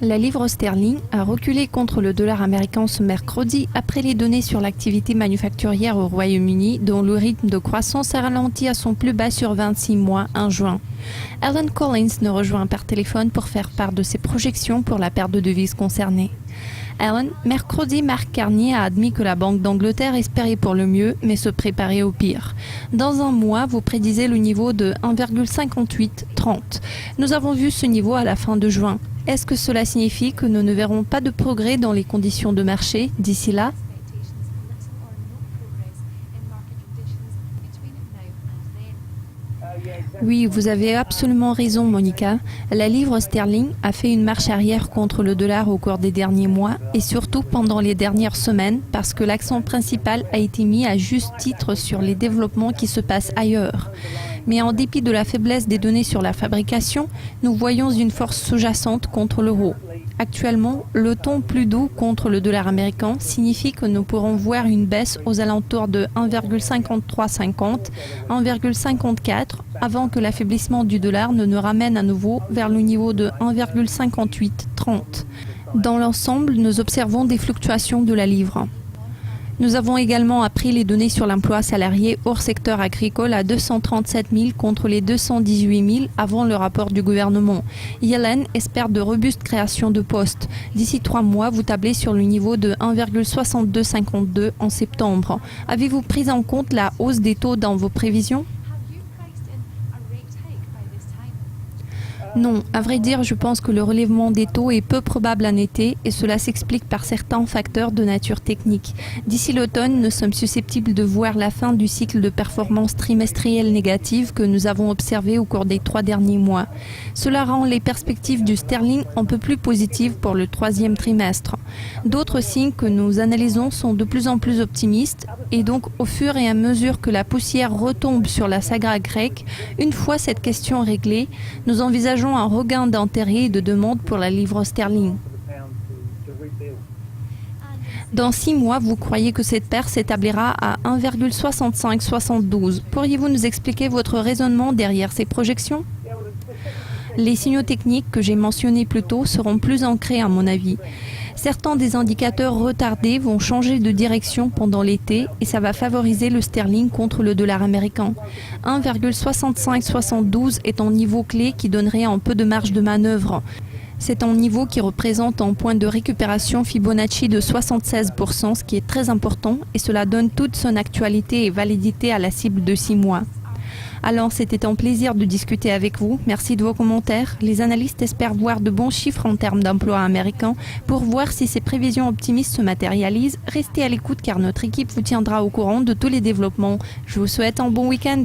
La livre sterling a reculé contre le dollar américain ce mercredi après les données sur l'activité manufacturière au Royaume-Uni dont le rythme de croissance a ralenti à son plus bas sur 26 mois en juin. Alan Collins nous rejoint par téléphone pour faire part de ses projections pour la paire de devises concernée. Alan, mercredi, Mark Carney a admis que la Banque d'Angleterre espérait pour le mieux, mais se préparait au pire. Dans un mois, vous prédisez le niveau de 1,5830. Nous avons vu ce niveau à la fin de juin. Est-ce que cela signifie que nous ne verrons pas de progrès dans les conditions de marché d'ici là ? Oui, vous avez absolument raison, Monica. La livre sterling a fait une marche arrière contre le dollar au cours des derniers mois et surtout pendant les dernières semaines parce que l'accent principal a été mis à juste titre sur les développements qui se passent ailleurs. Mais en dépit de la faiblesse des données sur la fabrication, nous voyons une force sous-jacente contre l'euro. Actuellement, le ton plus doux contre le dollar américain signifie que nous pourrons voir une baisse aux alentours de 1,5350, 1,54 avant que l'affaiblissement du dollar ne nous ramène à nouveau vers le niveau de 1,5830. Dans l'ensemble, nous observons des fluctuations de la livre. Nous avons également appris les données sur l'emploi salarié hors secteur agricole à 237 000 contre les 218 000 avant le rapport du gouvernement. Yellen espère de robustes créations de postes. D'ici 3 mois, vous tablez sur le niveau de 1,6252 en septembre. Avez-vous pris en compte la hausse des taux dans vos prévisions ? Non, à vrai dire, je pense que le relèvement des taux est peu probable en été et cela s'explique par certains facteurs de nature technique. D'ici l'automne, nous sommes susceptibles de voir la fin du cycle de performance trimestrielle négative que nous avons observé au cours des 3 derniers mois. Cela rend les perspectives du sterling un peu plus positives pour le 3e trimestre. D'autres signes que nous analysons sont de plus en plus optimistes et donc au fur et à mesure que la poussière retombe sur la saga grecque, une fois cette question réglée, nous envisageons un regain d'intérêt et de demande pour la livre sterling. Dans 6 mois, vous croyez que cette paire s'établira à 1,6572. Pourriez-vous nous expliquer votre raisonnement derrière ces projections ? Les signaux techniques que j'ai mentionnés plus tôt seront plus ancrés à mon avis. Certains des indicateurs retardés vont changer de direction pendant l'été et ça va favoriser le sterling contre le dollar américain. 1,6572 est un niveau clé qui donnerait un peu de marge de manœuvre. C'est un niveau qui représente un point de récupération Fibonacci de 76%, ce qui est très important et cela donne toute son actualité et validité à la cible de 6 mois. Alors, c'était un plaisir de discuter avec vous. Merci de vos commentaires. Les analystes espèrent voir de bons chiffres en termes d'emploi américain. Pour voir si ces prévisions optimistes se matérialisent, restez à l'écoute car notre équipe vous tiendra au courant de tous les développements. Je vous souhaite un bon week-end.